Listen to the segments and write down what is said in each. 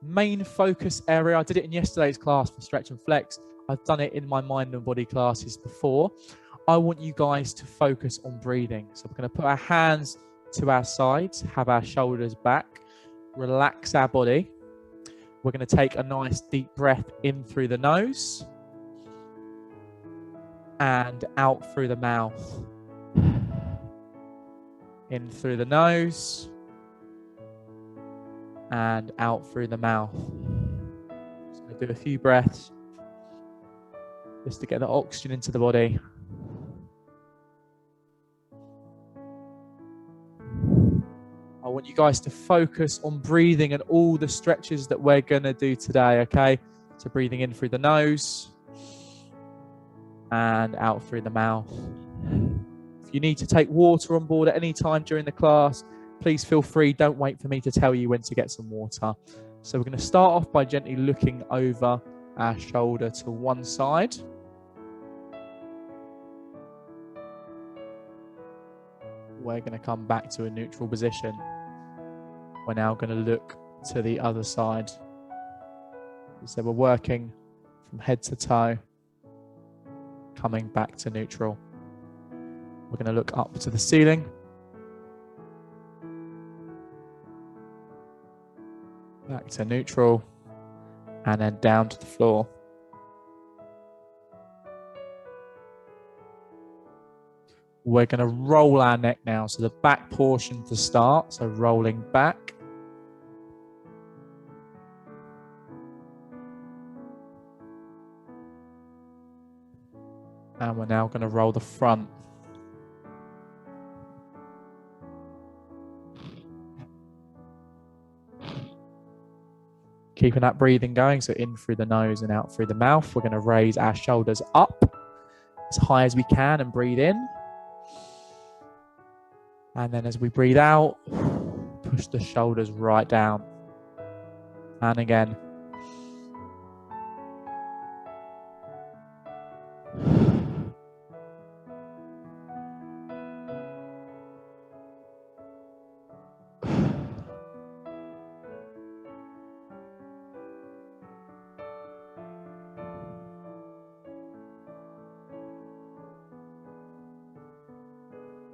Main focus area, I did it in yesterday's class for stretch and flex. I've done it in my mind and body classes before. I want you guys to focus on breathing. So we're going to put our hands to our sides, have our shoulders back, relax our body. We're going to take a nice deep breath in through the nose and out through the mouth. In through the nose and out through the mouth. Just going to do a few breaths just to get the oxygen into the body. I want you guys to focus on breathing and all the stretches that we're going to do today, okay? So breathing in through the nose and out through the mouth. If you need to take water on board at any time during the class, please feel free. Don't wait for me to tell you when to get some water. So we're going to start off by gently looking over our shoulder to one side. We're going to come back to a neutral position. We're now going to look to the other side. So we're working from head to toe, coming back to neutral. We're going to look up to the ceiling. Back to neutral. And then down to the floor. We're going to roll our neck now. So the back portion to start. So rolling back. And we're now going to roll the front. Keeping that breathing going. So in through the nose and out through the mouth. We're going to raise our shoulders up as high as we can and breathe in. And then as we breathe out, push the shoulders right down. And again.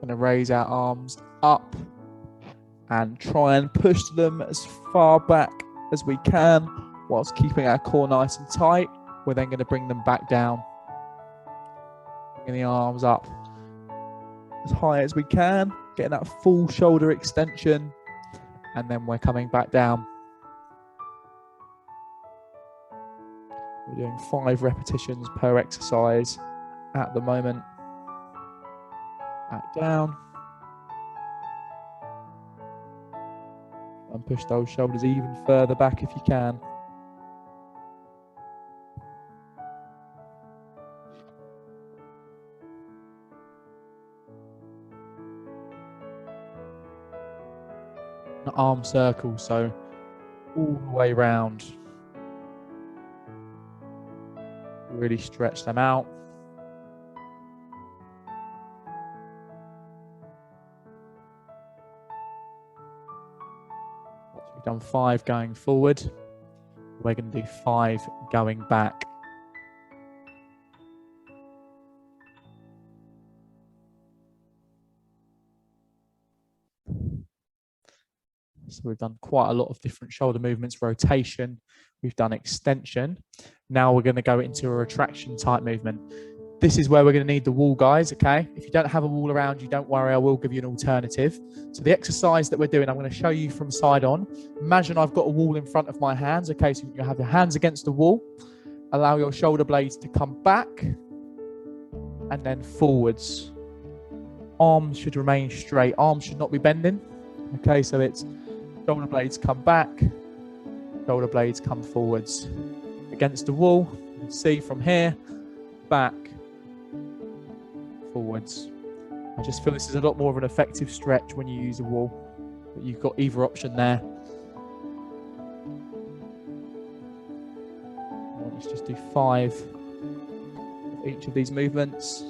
Going to raise our arms up and try and push them as far back as we can whilst keeping our core nice and tight. We're then going to bring them back down. Bringing the arms up as high as we can, getting that full shoulder extension, and then we're coming back down. We're doing 5 repetitions per exercise at the moment. Back down. And push those shoulders even further back if you can. An arm circle, so all the way round. Really stretch them out. We've done 5 going forward. We're going to do 5 going back. So we've done quite a lot of different shoulder movements, rotation. We've done extension. Now we're going to go into a retraction type movement. This is where we're going to need the wall, guys, okay? If you don't have a wall around you, don't worry, I will give you an alternative. So the exercise that we're doing, I'm going to show you from side on. Imagine I've got a wall in front of my hands, okay? So you have your hands against the wall. Allow your shoulder blades to come back and then forwards. Arms should remain straight. Arms should not be bending, okay? So it's shoulder blades come back, shoulder blades come forwards. Against the wall, you can see from here, back, forwards. I just feel this is a lot more of an effective stretch when you use a wall, but you've got either option there. Let's just do 5 of each of these movements.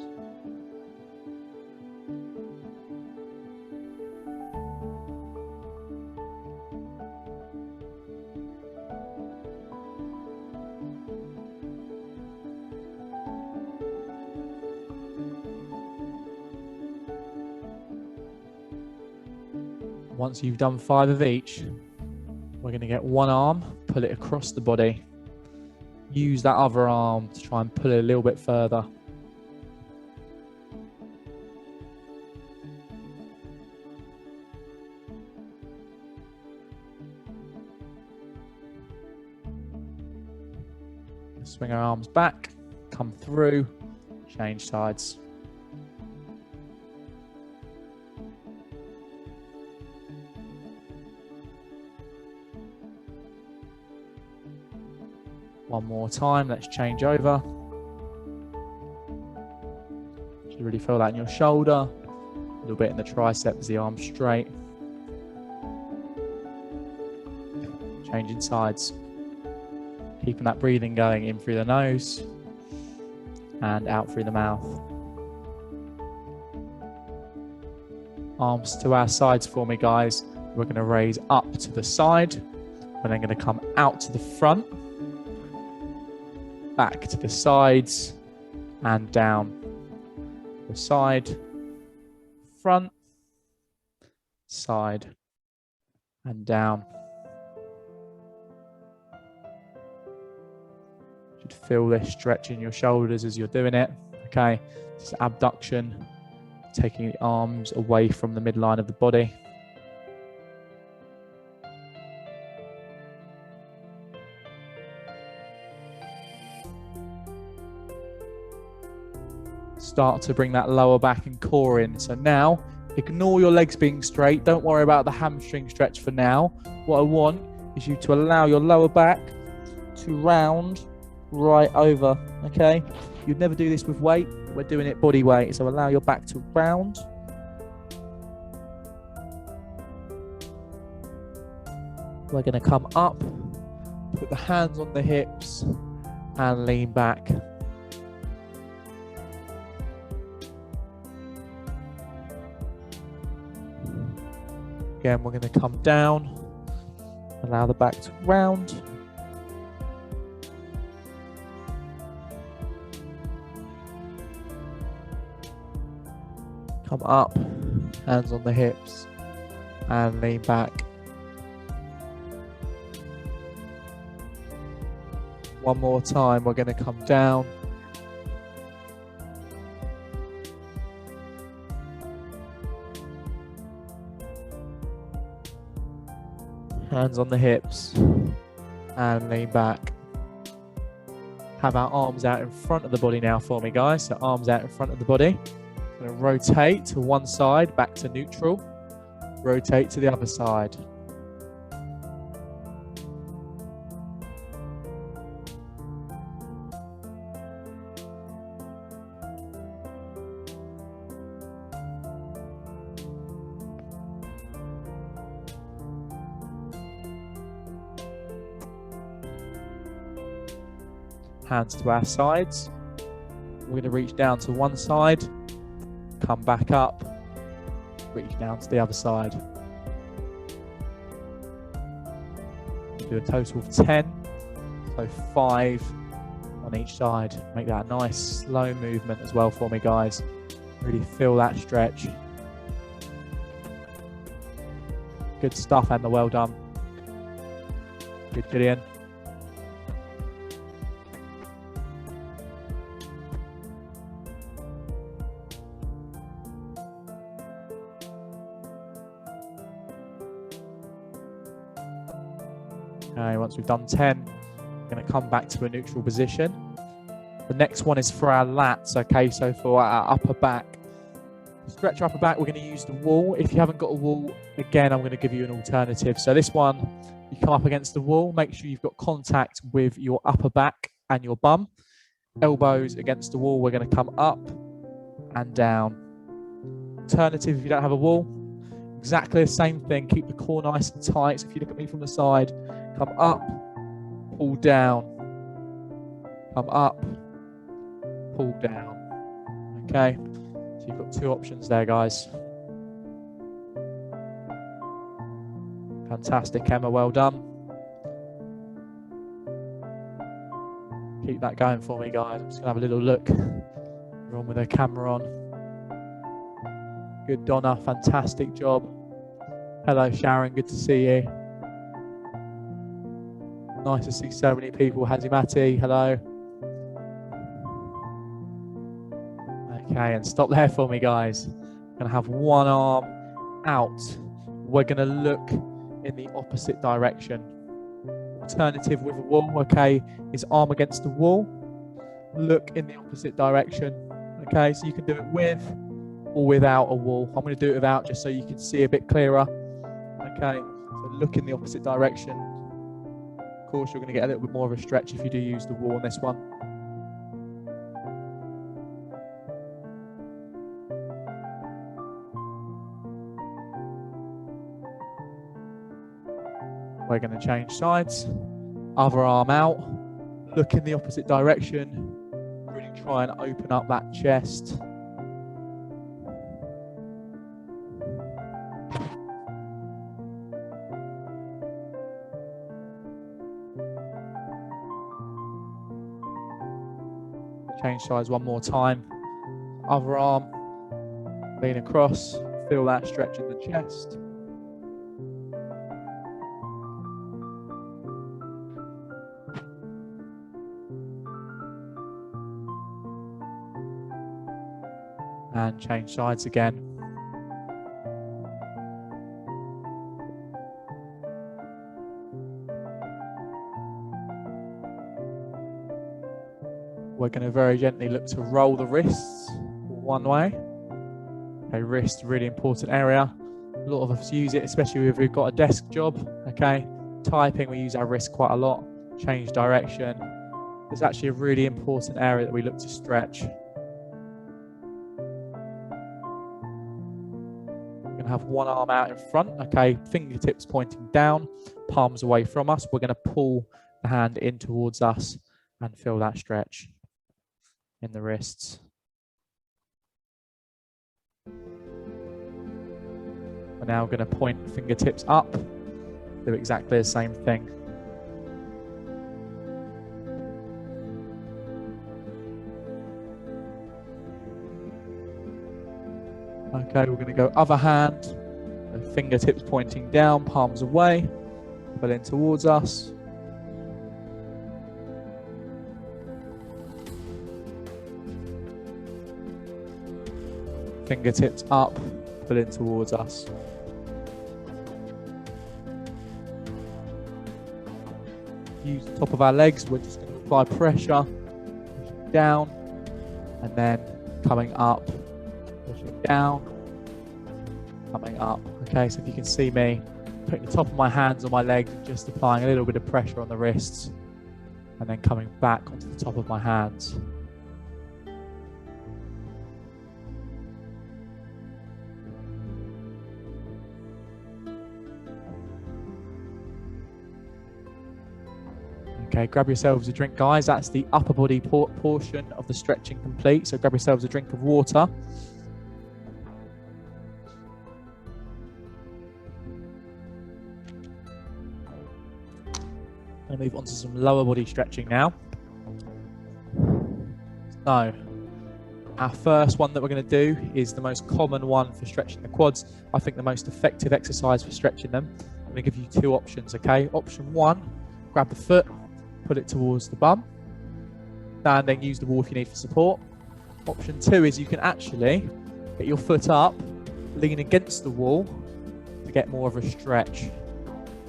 Once you've done 5 of each, we're going to get one arm, pull it across the body. Use that other arm to try and pull it a little bit further. Swing our arms back, come through, change sides. One more time, let's change over. You should really feel that in your shoulder, a little bit in the triceps, the arm straight. Changing sides. Keeping that breathing going in through the nose and out through the mouth. Arms to our sides for me, guys. We're going to raise up to the side. We're then going to come out to the front, back to the sides, and down. The side, front, side, and down. Feel this stretch in your shoulders as you're doing it. Okay, just abduction, taking the arms away from the midline of the body. Start to bring that lower back and core in. So now, ignore your legs being straight. Don't worry about the hamstring stretch for now. What I want is you to allow your lower back to round right over. Okay, you'd never do this with weight. We're doing it body weight, so allow your back to round. We're going to come up, put the hands on the hips and lean back. Again, we're going to come down, allow the back to round. Come up, hands on the hips, and lean back. One more time, we're going to come down. Hands on the hips, and lean back. Have our arms out in front of the body now for me, guys. So arms out in front of the body. Going to rotate to one side, back to neutral. Rotate to the other side. Hands to our sides. We're going to reach down to one side, come back up, reach down to the other side. Do a total of 10, so 5 on each side. Make that a nice slow movement as well for me, guys. Really feel that stretch. Good stuff, Emma, well done. Good, Gillian. Okay, once we've done 10, we're going to come back to a neutral position. The next one is for our lats, okay, so for our upper back. Stretch your upper back, we're going to use the wall. If you haven't got a wall, again, I'm going to give you an alternative. So this one, you come up against the wall, make sure you've got contact with your upper back and your bum. Elbows against the wall, we're going to come up and down. Alternative, if you don't have a wall, exactly the same thing. Keep the core nice and tight. So if you look at me from the side, come up, pull down, come up, pull down. Okay, so you've got 2 options there, guys. Fantastic, Emma, well done. Keep that going for me, guys. I'm just gonna have a little look. We're on with her camera on. Good, Donna, fantastic job. Hello, Sharon. Good to see you. Nice to see so many people. Hazimati, hello. Okay, and stop there for me, guys. Gonna have one arm out. We're gonna look in the opposite direction. Alternative with a wall, okay, is arm against the wall. Look in the opposite direction. Okay, so you can do it with or without a wall. I'm going to do it without just so you can see a bit clearer. Okay, so look in the opposite direction. Of course, you're going to get a little bit more of a stretch if you do use the wall on this one. We're going to change sides. Other arm out. Look in the opposite direction. Really try and open up that chest. Change sides one more time. Other arm, lean across, feel that stretch in the chest. And change sides again. We're going to very gently look to roll the wrists one way. Okay, wrist, really important area. A lot of us use it, especially if we've got a desk job. Okay, typing, we use our wrist quite a lot. Change direction. It's actually a really important area that we look to stretch. We're going to have one arm out in front. Okay, fingertips pointing down, palms away from us. We're going to pull the hand in towards us and feel that stretch in the wrists. We're now going to point the fingertips up, do exactly the same thing. Okay, we're going to go other hand, fingertips pointing down, palms away, pull in towards us. Fingertips up, pull in towards us. Use the top of our legs, we're just going to apply pressure, pushing down, and then coming up, pushing down, coming up. Okay, so if you can see me, putting the top of my hands on my legs and just applying a little bit of pressure on the wrists, and then coming back onto the top of my hands. Okay, grab yourselves a drink, guys. That's the upper body portion of the stretching complete. So grab yourselves a drink of water. And move on to some lower body stretching now. So, our first one that we're going to do is the most common one for stretching the quads. I think the most effective exercise for stretching them. I'm going to give you two options, okay? Option one, grab the foot, put it towards the bum. Standing, use the wall if you need for support. Option two is you can actually get your foot up, lean against the wall to get more of a stretch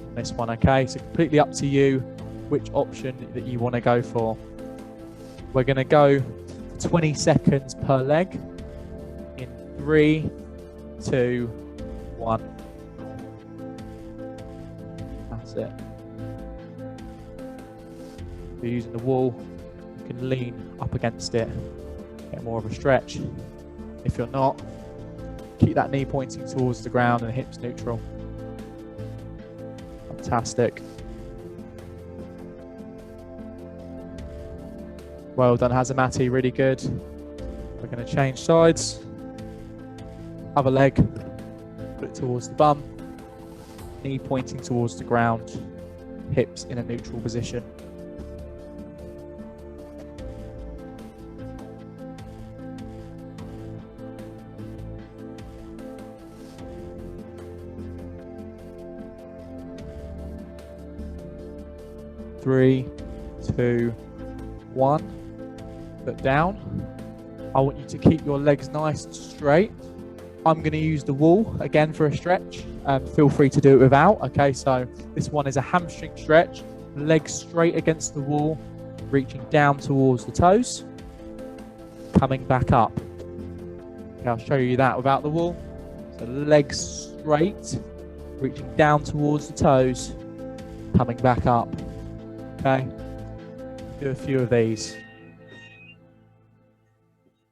on this one, okay? So completely up to you which option that you want to go for. We're going to go 20 seconds per leg in 3, 2, 1. That's it. If you're using the wall, you can lean up against it, get more of a stretch. If you're not, keep that knee pointing towards the ground and hips neutral. Fantastic. Well done, Hazamati, really good. We're going to change sides. Other leg, put it towards the bum. Knee pointing towards the ground, hips in a neutral position. 3, 2, 1. Foot down. I want you to keep your legs nice and straight. I'm going to use the wall again for a stretch. Feel free to do it without. Okay, so this one is a hamstring stretch. Legs straight against the wall, reaching down towards the toes, coming back up. Okay, I'll show you that without the wall. So legs straight, reaching down towards the toes, coming back up. Okay, do a few of these.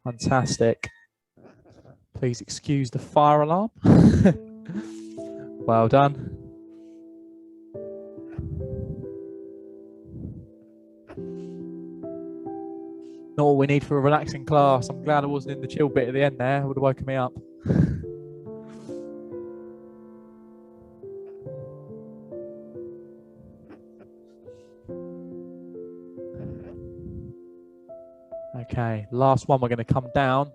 Fantastic. Please excuse the fire alarm. Well done. Not all we need for a relaxing class. I'm glad I wasn't in the chill bit at the end there. It would have woken me up. Okay, last one, we're going to come down.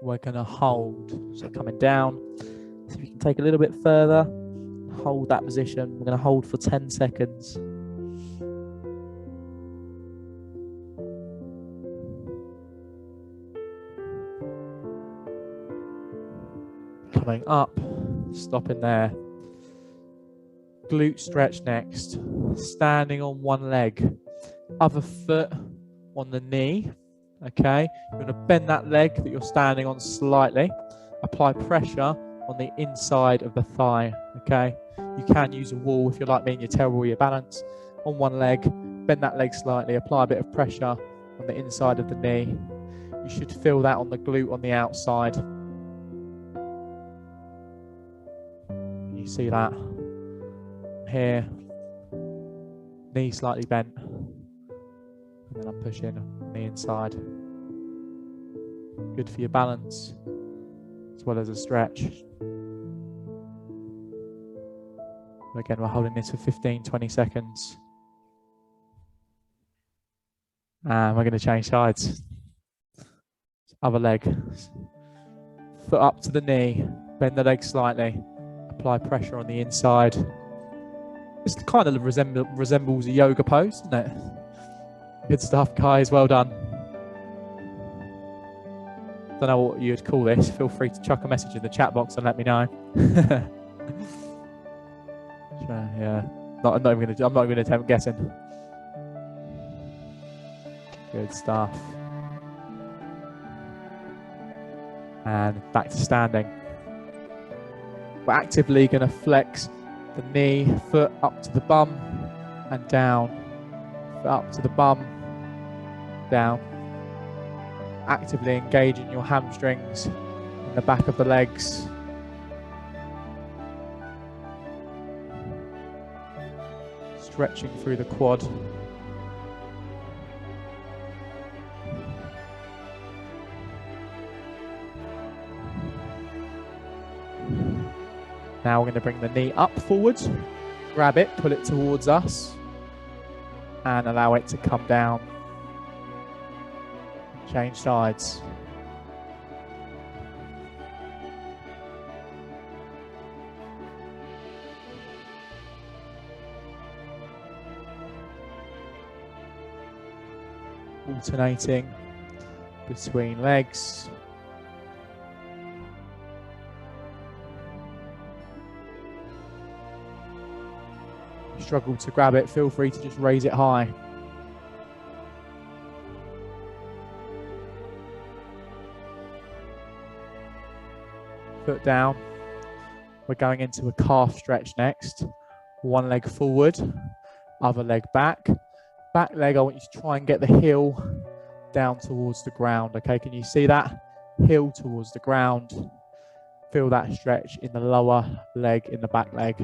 We're going to hold. So coming down. So if you can take a little bit further, hold that position. We're going to hold for 10 seconds. Coming up, stopping there. Glute stretch next. Standing on one leg. Other foot on the knee. Okay, you're going to bend that leg that you're standing on slightly. Apply pressure on the inside of the thigh. Okay, you can use a wall if you're like me and you're terrible with your balance. On one leg, bend that leg slightly. Apply a bit of pressure on the inside of the knee. You should feel that on the glute on the outside. You see that here, knee slightly bent, and then I'm pushing on the inside. Good for your balance as well as a stretch. Again, we're holding this for 15-20 seconds, and we're going to change sides. Other leg, foot up to the knee, bend the leg slightly. Apply pressure on the inside. This kind of resembles a yoga pose, doesn't it? Good stuff, guys. Well done. Don't know what you'd call this. Feel free to chuck a message in the chat box and let me know. Yeah, I'm not even going to attempt guessing. Good stuff. And back to standing. We're actively going to flex the knee, foot up to the bum and down. Foot up to the bum, down. Actively engaging your hamstrings in the back of the legs. Stretching through the quad. Now we're going to bring the knee up forwards, grab it, pull it towards us, and allow it to come down. Change sides. Alternating between legs. Struggle to grab it, feel free to just raise it high. Foot down. We're going into a calf stretch next. One leg forward, other leg back. Back leg, I want you to try and get the heel down towards the ground. Okay, can you see that? Heel towards the ground. Feel that stretch in the lower leg, in the back leg.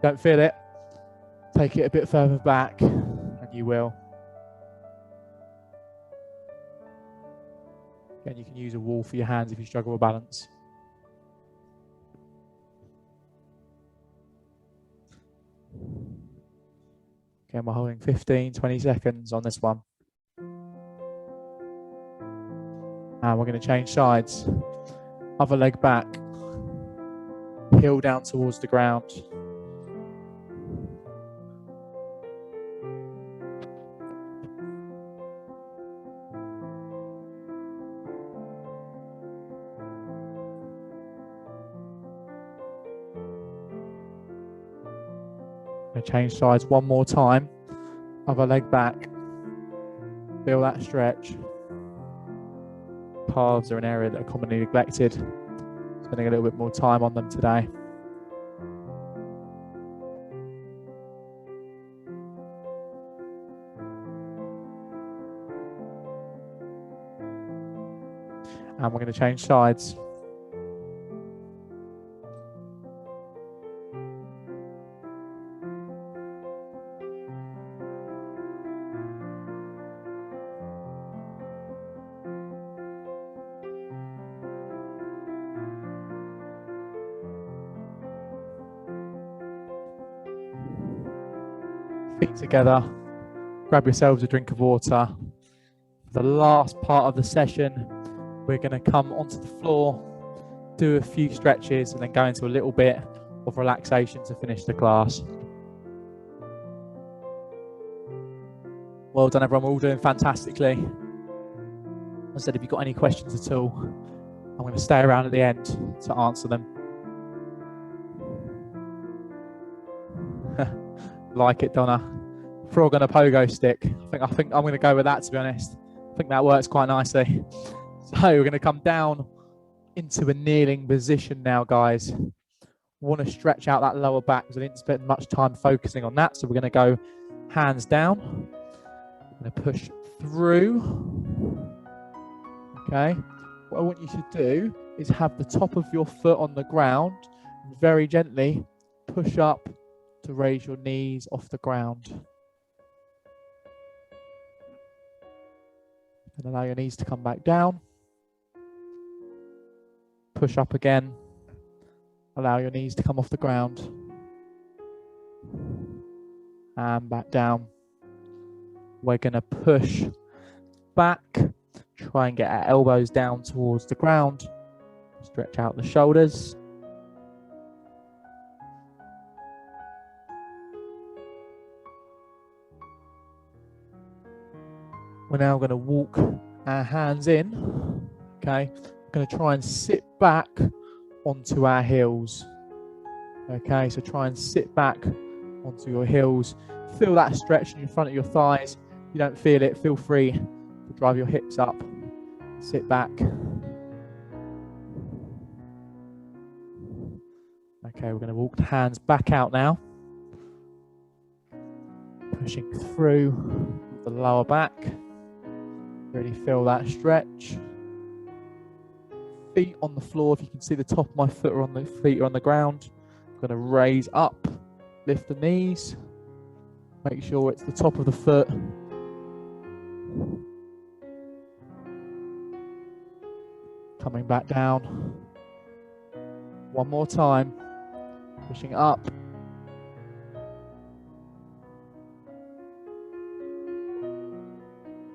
Don't feel it? Take it a bit further back, and you will. Again, you can use a wall for your hands if you struggle with balance. Again, we're holding 15-20 seconds on this one. And we're going to change sides. Other leg back. Heel down towards the ground. going to change sides one more time. Other leg back. Feel that stretch. Calves are an area that are commonly neglected. Spending a little bit more time on them today. And we're going to change sides. Feet together. Grab yourselves a drink of water. For the last part of the session, we're going to come onto the floor, do a few stretches, and then go into a little bit of relaxation to finish the class. Well done, everyone. We're all doing fantastically. As I said, if you've got any questions at all, I'm going to stay around at the end to answer them. Like it, Donna. Frog on a pogo stick. I think I'm going to go with that, to be honest. I think that works quite nicely. So we're going to come down into a kneeling position now, guys. Want to stretch out that lower back because I didn't spend much time focusing on that. So we're going to go hands down. I'm going to push through. Okay. What I want you to do is have the top of your foot on the ground and very gently push up to raise your knees off the ground. And allow your knees to come back down. Push up again. Allow your knees to come off the ground. And back down. We're going to push back. Try and get our elbows down towards the ground. Stretch out the shoulders. We're now going to walk our hands in. Okay. We're going to try and sit back onto our heels. Okay, so try and sit back onto your heels. Feel that stretch in front of your thighs. If you don't feel it, feel free to drive your hips up. Sit back. Okay, we're going to walk the hands back out now. Pushing through the lower back. Really feel that stretch. Feet on the floor. If you can see the top of my foot or on the feet are on the ground. I'm going to raise up, lift the knees. Make sure it's the top of the foot. Coming back down. One more time. Pushing up.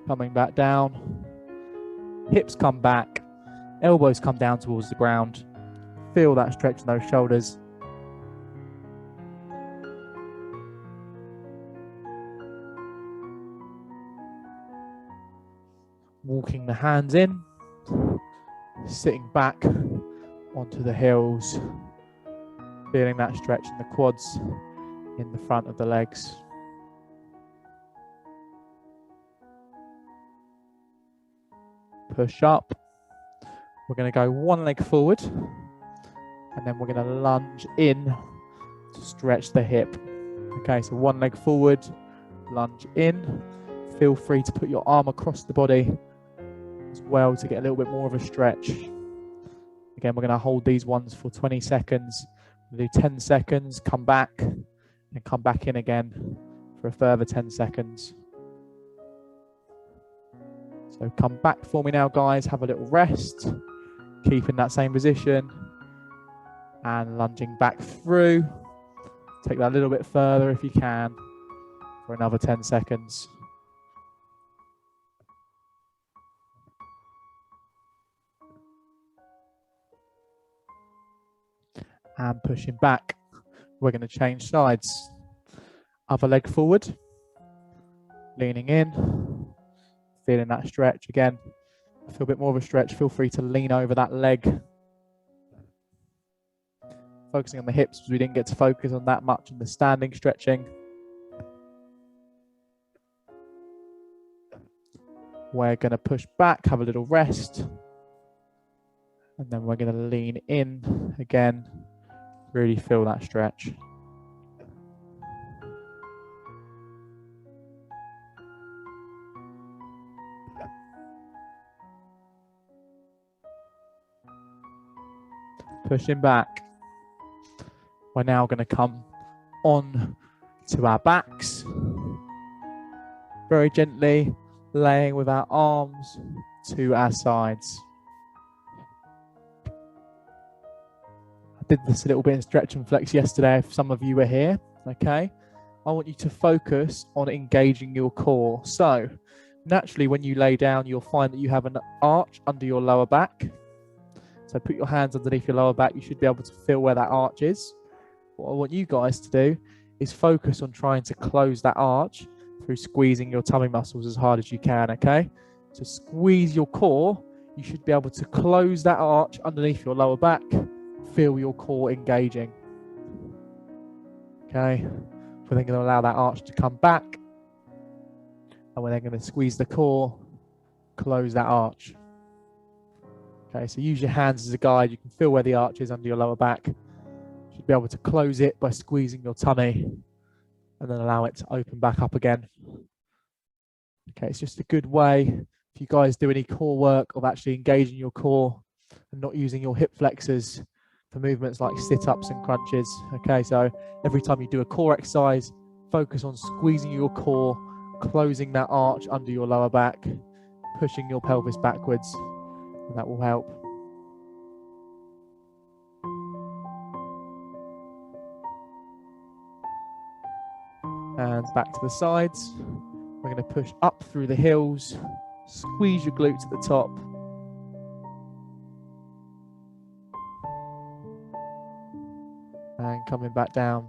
Coming back down. Hips come back. Elbows come down towards the ground. Feel that stretch in those shoulders. Walking the hands in. Sitting back onto the heels. Feeling that stretch in the quads in the front of the legs. Push up. We're going to go one leg forward and then we're going to lunge in to stretch the hip. Okay, so one leg forward, lunge in. Feel free to put your arm across the body as well to get a little bit more of a stretch. Again, we're going to hold these ones for 20 seconds. We'll do 10 seconds, come back, and come back in again for a further 10 seconds. So come back for me now, guys. Have a little rest. Keep in that same position. And lunging back through. Take that a little bit further if you can for another 10 seconds. And pushing back. We're going to change sides. Other leg forward. Leaning in. Feeling that stretch again. Feel a bit more of a stretch. Feel free to lean over that leg. focusing on the hips because we didn't get to focus on that much in the standing stretching. We're going to push back, have a little rest. And then we're going to lean in again. Really feel that stretch. Pushing back. We're now going to come on to our backs. Very gently laying with our arms to our sides. I did this a little bit in stretch and flex yesterday if some of you were here, okay? I want you to focus on engaging your core. So naturally when you lay down, you'll find that you have an arch under your lower back. So put your hands underneath your lower back. You should be able to feel where that arch is. What I want you guys to do is focus on trying to close that arch through squeezing your tummy muscles as hard as you can, okay? So squeeze your core. You should be able to close that arch underneath your lower back. Feel your core engaging. Okay? We're then going to allow that arch to come back. And we're then going to squeeze the core, close that arch. Okay, so use your hands as a guide. You can feel where the arch is under your lower back. You should be able to close it by squeezing your tummy and then allow it to open back up again. Okay, it's just a good way if you guys do any core work of actually engaging your core and not using your hip flexors for movements like sit-ups and crunches. Okay, so every time you do a core exercise, focus on squeezing your core, closing that arch under your lower back, pushing your pelvis backwards, and that will help. Hands back to the sides. We're going to push up through the heels, squeeze your glutes at the top. And coming back down.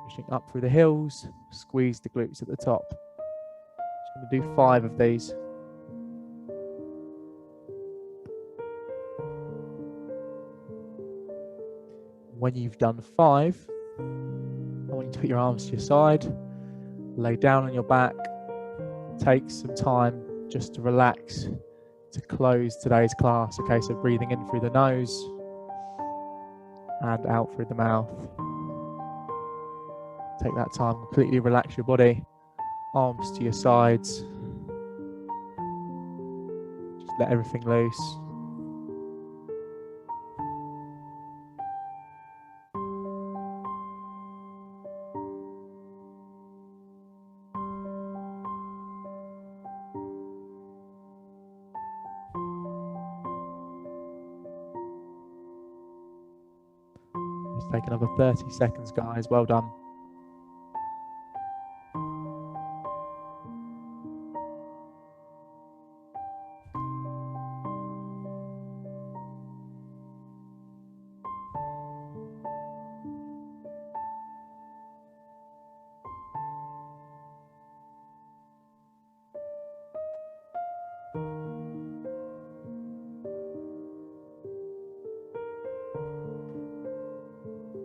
Pushing up through the heels, squeeze the glutes at the top. Just going to do 5 of these. When you've done 5, I want you to put your arms to your side, lay down on your back, take some time just to relax, to close today's class. Okay, so breathing in through the nose and out through the mouth. Take that time, completely relax your body, arms to your sides. Just let everything loose. Just take another 30 seconds, guys. Well done.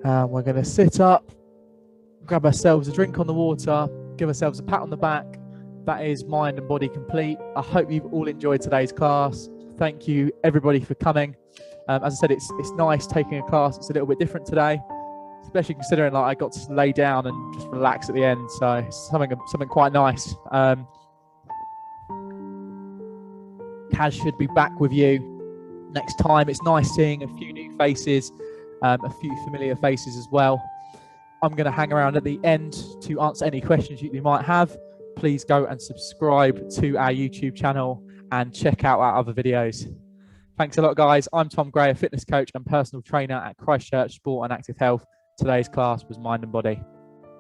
And we're going to sit up, grab ourselves a drink on the water, give ourselves a pat on the back. That is mind and body complete. I hope you've all enjoyed today's class. Thank you everybody for coming. As I said, it's nice taking a class. It's a little bit different today, especially considering like I got to lay down and just relax at the end. So it's something quite nice. Kaz should be back with you next time. It's nice seeing a few new faces. A few familiar faces as well. I'm going to hang around at the end to answer any questions you might have. Please go and subscribe to our YouTube channel and check out our other videos. Thanks a lot, guys. I'm Tom Gray, a fitness coach and personal trainer at Christchurch Sport and Active Health. Today's class was Mind and Body.